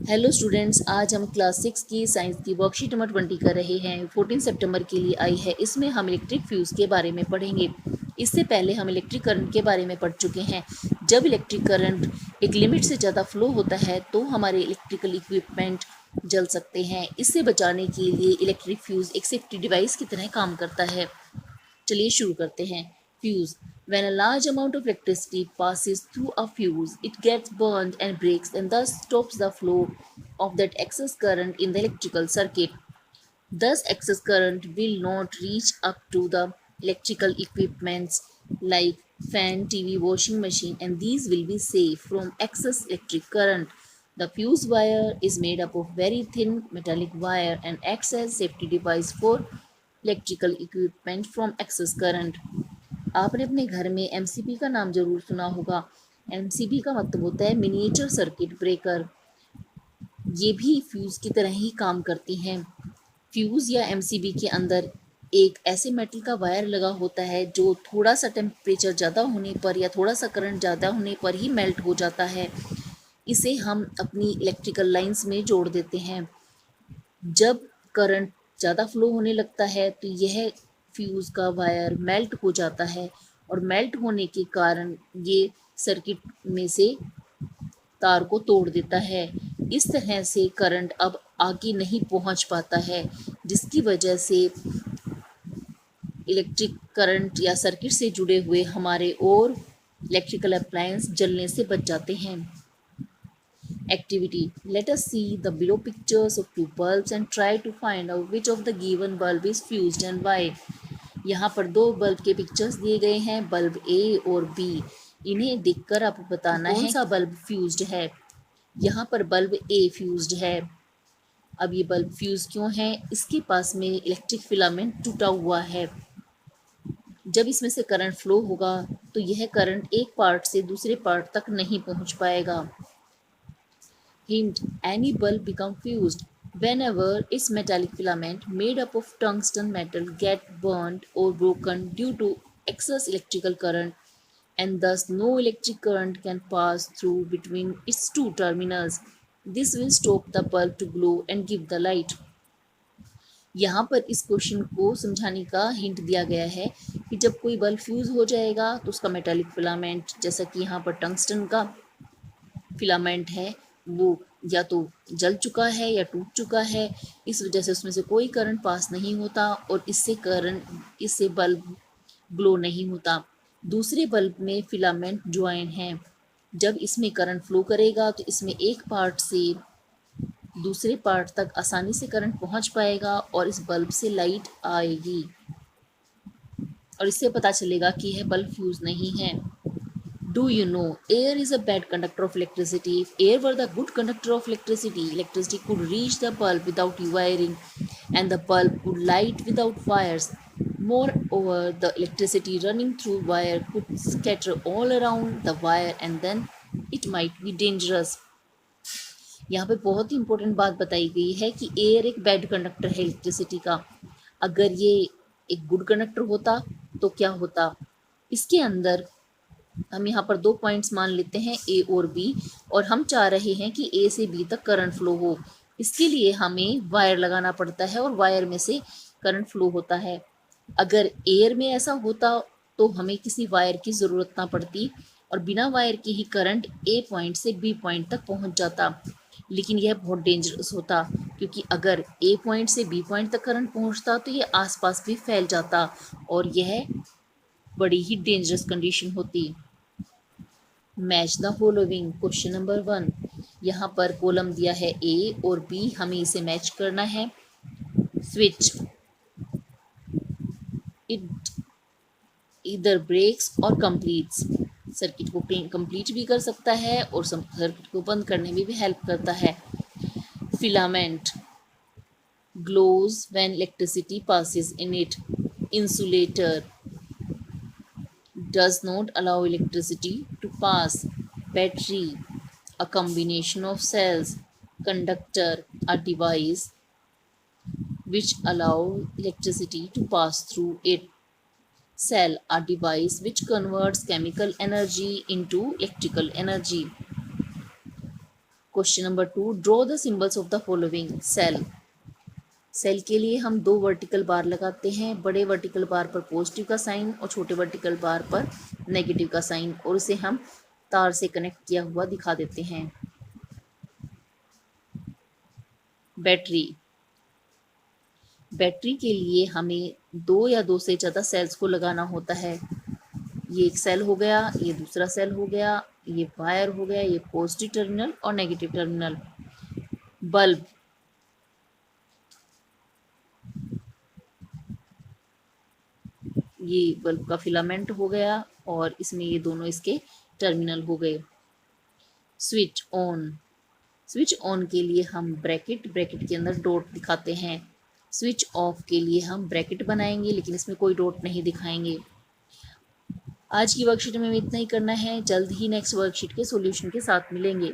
Hello students, आज हम class 6 की साइंस की वर्कशीट नंबर 20 कर रहे हैं। 14 सितंबर के लिए आई है। इसमें हम इलेक्ट्रिक फ्यूज़ के बारे में पढ़ेंगे। इससे पहले हम इलेक्ट्रिक करंट के बारे में पढ़ चुके हैं। जब इलेक्ट्रिक करंट एक लिमिट से ज़्यादा फ्लो होता है तो हमारे इलेक्ट्रिकल इक्विपमेंट जल सकते हैं। इससे बचाने के लिए इलेक्ट्रिक फ्यूज़ एक सेफ्टी डिवाइस की तरह काम करता है। चलिए शुरू करते हैं। Fuse. When a large amount of electricity passes through a fuse, it gets burned and breaks and thus stops the flow of that excess current in the electrical circuit. Thus, excess current will not reach up to the electrical equipments like fan, TV, washing machine, and these will be safe from excess electric current. The fuse wire is made up of very thin metallic wire and acts as safety device for electrical equipment from excess current. आपने अपने घर में MCB का नाम जरूर सुना होगा। MCB का मतलब होता है मिनिएचर सर्किट ब्रेकर। ये भी फ्यूज की तरह ही काम करती हैं। फ्यूज या एमसीबी के अंदर एक ऐसे मेटल का वायर लगा होता है जो थोड़ा सा टेम्परेचर ज़्यादा होने पर या थोड़ा सा करंट ज़्यादा होने पर ही मेल्ट हो जाता है। इसे हम अपनी इलेक्ट्रिकल लाइंस में जोड़ देते हैं। जब करंट ज़्यादा फ्लो होने लगता है तो यह फ्यूज़ का वायर मेल्ट हो जाता है और मेल्ट होने के कारण ये सर्किट में से तार को तोड़ देता है। इस तरह से करंट अब आगे नहीं पहुंच पाता है, जिसकी वजह से इलेक्ट्रिक करंट या सर्किट से जुड़े हुए हमारे और इलेक्ट्रिकल अप्लायंस जलने से बच जाते हैं। Activity. Let us see the below pictures of two bulbs and try to find out which of the given bulb is fused and why. यहाँ पर दो बल्ब के पिक्चर्स दिए गए हैं, बल्ब ए और बी। इन्हें देखकर आपको बताना है कौन सा बल्ब फ्यूज्ड है। यहाँ पर बल्ब ए फ्यूज्ड है। अब ये बल्ब फ्यूज क्यों है? इसके पास में इलेक्ट्रिक फिलामेंट टूटा हुआ है। जब इसमें से करंट फ्लो होगा तो यह करंट एक पार्ट से दूसरे पार्ट तक नहीं पहुंच पाएगा। Hint: any bulb becomes fused whenever its metallic filament made up of tungsten metal get burned or broken due to excess electrical current, and thus no electric current can pass through between its two terminals. This will stop the bulb to glow and give the light. यहाँ पर इस question को समझाने का hint दिया गया है कि जब कोई बल्ब फ्यूज हो जाएगा तो उसका मेटालिक फिलामेंट, जैसा कि यहाँ पर टंगस्टन का फिलामेंट है, वो या तो जल चुका है या टूट चुका है। इस वजह से उसमें से कोई करंट पास नहीं होता और इससे बल्ब ग्लो नहीं होता। दूसरे बल्ब में फिलामेंट ज्वाइन है। जब इसमें करंट फ्लो करेगा तो इसमें एक पार्ट से दूसरे पार्ट तक आसानी से करंट पहुंच पाएगा और इस बल्ब से लाइट आएगी और इससे पता चलेगा कि यह बल्ब फ्यूज नहीं है। Do you know air is a bad conductor of electricity? If air were the good conductor of electricity, electricity could reach the bulb without wiring and the bulb could light without wires. Moreover, the electricity running through wire could scatter all around the wire and then it might be dangerous. यहाँ पे बहुत ही important बात बताई गई है कि air एक bad conductor है इलेक्ट्रिसिटी का। अगर ये एक गुड कंडक्टर होता तो क्या होता? इसके अंदर हम यहाँ पर दो पॉइंट्स मान लेते हैं ए और बी, और हम चाह रहे हैं कि ए से बी तक करंट फ्लो हो। इसके लिए हमें वायर लगाना पड़ता है और वायर में से करंट फ्लो होता है। अगर एयर में ऐसा होता तो हमें किसी वायर की ज़रूरत ना पड़ती और बिना वायर के ही करंट ए पॉइंट से बी पॉइंट तक पहुँच जाता। लेकिन यह बहुत डेंजरस होता, क्योंकि अगर ए पॉइंट से बी पॉइंट तक करंट पहुँचता तो यह आसपास भी फैल जाता और यह बड़ी ही डेंजरस कंडीशन होती। Match the following. Question number 1, यहाँ पर कॉलम दिया है ए और बी, हमें इसे मैच करना है। स्विच इट इधर ब्रेक्स और कंप्लीट्स। सर्किट को कंप्लीट भी कर सकता है और सर्किट को बंद करने में भी हेल्प करता है। Filament glows when electricity passes in it. Insulator does not allow electricity to pass. Battery, a combination of cells. Conductor, a device which allow electricity to pass through it. Cell, a device which converts chemical energy into electrical energy. Question number 2, draw the symbols of the following cell. Cell के लिए हम 2 vertical bar लगाते हैं, बड़े vertical bar पर positive का sign और छोटे वर्टिकल बार पर नेगेटिव का साइन, और इसे हम तार से कनेक्ट किया हुआ दिखा देते हैं। बैटरी। बैटरी के लिए हमें 2 या 2 से ज़्यादा सेल्स को लगाना होता है। ये एक सेल हो गया, ये दूसरा सेल हो गया, ये वायर हो गया, ये पॉजिटिव टर्मिनल और नेगेटिव टर्मिनल। बल्ब। ये बल्ब का फिलामेंट हो गया और इसमें ये दोनों इसके टर्मिनल हो गए। Switch on. स्विच ऑन के लिए हम ब्रैकेट के अंदर डॉट दिखाते हैं। स्विच ऑफ के लिए हम ब्रैकेट बनाएंगे लेकिन इसमें कोई डॉट नहीं दिखाएंगे। आज की वर्कशीट में इतना ही करना है। जल्द ही नेक्स्ट वर्कशीट के सॉल्यूशन के साथ मिलेंगे।